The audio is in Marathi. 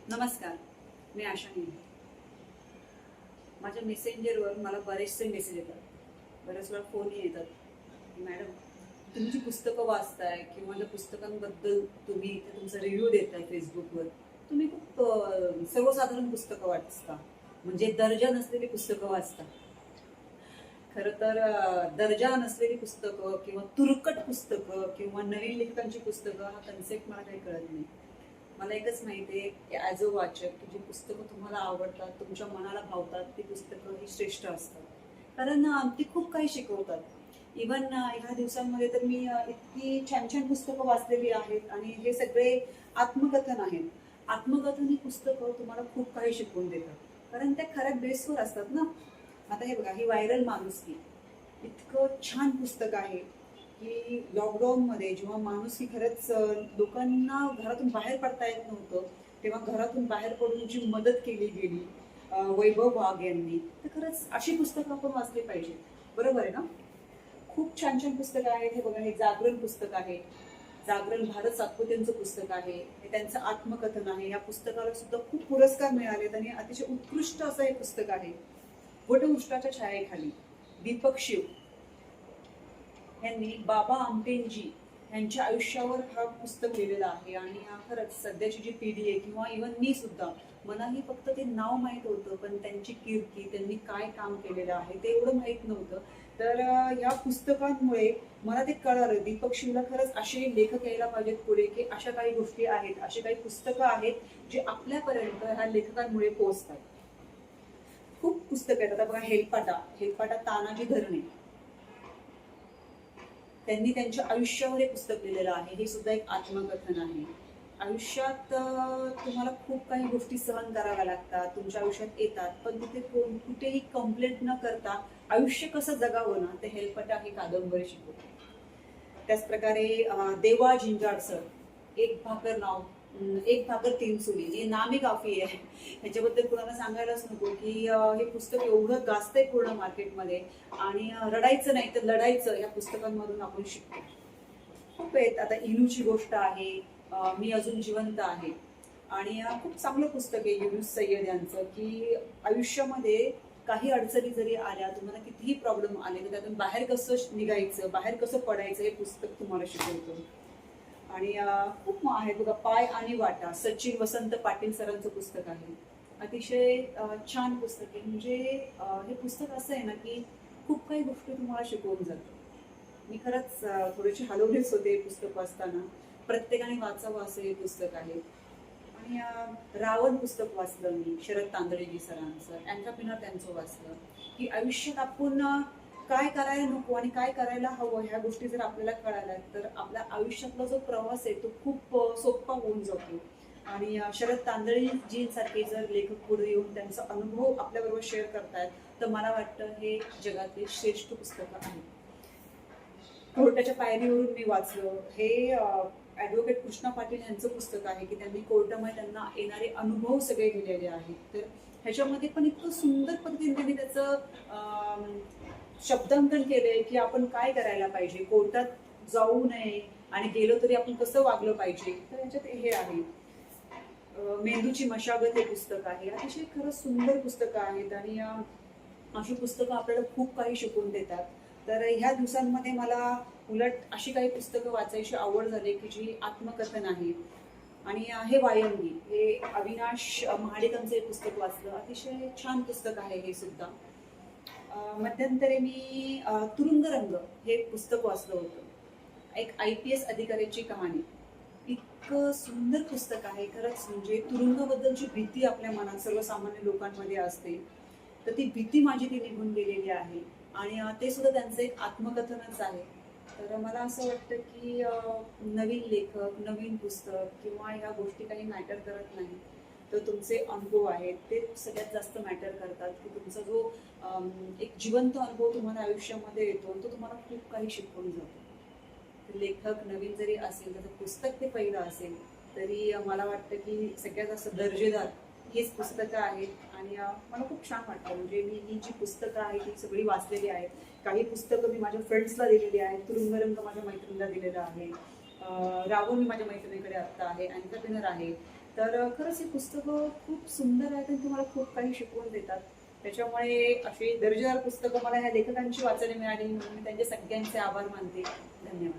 नमस्कार, मी आशा नेहमी. माझ्या मेसेंजरवर मला बरेचसे मेसेज येतात. बऱ्याच वेळा फोनही येतात की मॅडम तुम्ही जी पुस्तकं वाचताय किंवा ज्या पुस्तकांबद्दल तुम्ही इथे तुमचा रिव्ह्यू देताय फेसबुकवर, तुम्ही खूप सर्वसाधारण पुस्तकं वाचता, म्हणजे दर्जा नसलेली पुस्तकं वाचता. खरं तर दर्जा नसलेली पुस्तकं किंवा तुरकट पुस्तकं किंवा नवीन लेखकांची पुस्तकं हा कन्सेप्ट मला काही कळत नाही. मला एकच माहिती आहे की ॲज अ वाचक की जी पुस्तकं तुम्हाला आवडतात, तुमच्या मनाला भावतात, ती पुस्तकं ही श्रेष्ठ असतात. कारण ती खूप काही शिकवतात. इव्हन ह्या दिवसांमध्ये तर मी इतकी छान छान पुस्तकं वाचलेली आहेत आणि हे सगळे आत्मकथन आहेत. आत्मकथन ही पुस्तकं तुम्हाला खूप काही शिकवून देतात. कारण त्या खऱ्या बेसवर असतात ना. आता हे बघा, ही व्हायरल माणुसकी इतकं छान पुस्तक आहे की लॉकडाऊनमध्ये जेव्हा माणुसकी खरंच लोकांना घरातून बाहेर पडता येत नव्हतं, तेव्हा घरातून बाहेर पडून जी मदत केली गेली वैभव वाघ यांनी, तर खरंच अशी पुस्तकं आपण वाचली पाहिजे. बरोबर आहे ना? खूप छान छान पुस्तकं आहेत. हे बघा, हे जागरण पुस्तक आहे. जागरण भारत सातपुतेंचं पुस्तक आहे. हे त्यांचं आत्मकथन आहे. या पुस्तकाला सुद्धा खूप पुरस्कार मिळालेत आणि अतिशय उत्कृष्ट असं हे पुस्तक आहे. वटवृक्षाच्या छायेखाली दीपक शिव यांनी बाबा आमटेंजी यांच्या आयुष्यावर हा पुस्तक लिहिलेलं आहे. आणि खरंच सध्याची जी पिढी आहे किंवा इव्हन मी सुद्धा, मलाही फक्त ते नाव माहीत होतं, पण त्यांची कीर्ती, त्यांनी काय काम केलेलं आहे ते एवढं माहीत नव्हतं. तर या पुस्तकांमुळे मला ते कळालं, दीपक शिवला खरंच असे लेखक यायला पाहिजेत पुढे, की अशा काही गोष्टी आहेत, अशी काही पुस्तकं आहेत जे आपल्यापर्यंत ह्या लेखकांमुळे पोहोचतात. खूप पुस्तकं आहेत. आता बघा, हेलपाटा हेलपाटा तानाजी धरणे, त्यांनी त्यांच्या आयुष्यावर हे पुस्तक लिहिलेलं आहे. हे सुद्धा एक आत्मकथन आहे. आयुष्यात तुम्हाला खूप काही गोष्टी सहन कराव्या लागतात, तुमच्या आयुष्यात येतात, पण तिथे कुठेही कंप्लेंट न करता आयुष्य कसं जगावं ना, ते हेलपटा ही कादंबरी शिकवते. त्याच प्रकारे देवा झिंजाड सर, एक भाकर नाव, एक भाकर तीन चुली, हे नामी काफी आहे. ह्याच्याबद्दल कुणाला सांगायलाच नको की हे पुस्तक एवढं गाजतंय पूर्ण मार्केटमध्ये. आणि रडायचं नाही तर लढायचं या पुस्तकांमधून आपण शिकतो. खूप आहेत. आता इनूची गोष्ट आहे, मी अजून जिवंत आहे. आणि खूप चांगलं पुस्तक आहे युनुस सय्यद यांचं, की आयुष्यामध्ये काही अडचणी जरी आल्या, तुम्हाला कितीही प्रॉब्लेम आले, तर त्यातून बाहेर कसं निघायचं, बाहेर कसं पडायचं, हे पुस्तक तुम्हाला शिकवतं. आणि खूप आहे बघा, पाय आणि वाटा, सचिन वसंत पाटील सरांचं पुस्तक आहे. अतिशय छान पुस्तक आहे. म्हणजे हे पुस्तक असं आहे ना की खूप काही गोष्टी तुम्हाला शिकवून जातं. मी खरंच थोडीशी हलवलीच होते पुस्तक वाचताना. प्रत्येकाने वाचावं असं हे पुस्तक आहे. आणि रावण पुस्तक वाचलं मी, शरद तांदळेजी सरांचं. एंटरप्रेन्योर त्यांचं वाचलं, की आयुष्यात आपण काय करायला नको आणि काय करायला हवं, ह्या गोष्टी जर आपल्याला कळाल्या तर आपल्या आयुष्यातला जो प्रवास आहे तो खूप सोपा होऊन जातो. आणि शरद तांदळेजींसारखे जर लेखक पुढे येऊन त्यांचा अनुभव आपल्याबरोबर शेअर करतायत, तर मला वाटतं हे जगातले श्रेष्ठ पुस्तकं आहे. कोर्टाच्या पायरीवरून मी वाचलं, हे ॲडव्होकेट कृष्णा पाटील यांचं पुस्तक आहे, की त्यांनी कोर्टामध्ये त्यांना येणारे अनुभव सगळे लिहिलेले आहेत. तर ह्याच्यामध्ये पण इतकं सुंदर पद्धतीने त्यांनी त्याचं शब्दांकन केलंय, की आपण काय करायला पाहिजे, कोर्टात जाऊ नये आणि गेलो तरी आपण कसं वागलं पाहिजे. तर ह्याच्यात हे आहे. मेंदूची मशागत हे पुस्तक आहे. अतिशय खरंच सुंदर पुस्तकं आहेत आणि अशी पुस्तकं आपल्याला खूप काही शिकवून देतात. तर ह्या दिवसांमध्ये मला उलट अशी काही पुस्तकं वाचायची आवड झाली, की जी आत्मकथन आहे. आणि हे वायंगी, हे अविनाश महाडिकांचं एक पुस्तक वाचलं. अतिशय छान पुस्तक आहे हे सुद्धा. मध्यंतरी मी तुरुंगरंग हे पुस्तक वाचलं होतं. एक IPS अधिकाऱ्याची कहाणी. इतकं सुंदर पुस्तक आहे खरंच. म्हणजे तुरुंगाबद्दलची भीती आपल्या मनात सर्वसामान्य लोकांमध्ये असते, तर ती भीती माझी ती निघून गेलेली आहे. आणि ते सुद्धा त्यांचं एक आत्मकथनच आहे. तर मला असं वाटतं की नवीन लेखक, नवीन पुस्तक किंवा ह्या गोष्टी काही मॅटर करत नाही, तर तुमचे अनुभव आहेत ते सगळ्यात जास्त मॅटर करतात. की तुमचा जो एक जिवंत अनुभव तुम्हाला आयुष्यामध्ये येतो, तो तुम्हाला खूप काही शिकवून जातो. लेखक नवीन जरी असेल, त्याचं पुस्तक ते पहिलं असेल, तरी मला वाटतं की सगळ्यात जास्त दर्जेदार हीच पुस्तकं आहेत. आणि मला खूप छान वाटतं. म्हणजे मी ही जी पुस्तकं आहेत ती सगळी वाचलेली आहेत. काही पुस्तकं मी माझ्या फ्रेंड्सला दिलेली आहेत. तुरुंगरंग माझ्या मैत्रिणीला दिलेलं आहे. रावण मी माझ्या मैत्रिणीकडे आत्ता आहे. एंटरप्रेन्योर आहे. तर खरंच ही पुस्तकं खूप सुंदर आहेत आणि तुम्हाला खूप काही शिकवून देतात. त्याच्यामुळे अशी दर्जेदार पुस्तकं मला ह्या लेखकांची वाचायला मिळाली म्हणून मी त्यांचे सगळ्यांचे आभार मानते. धन्यवाद.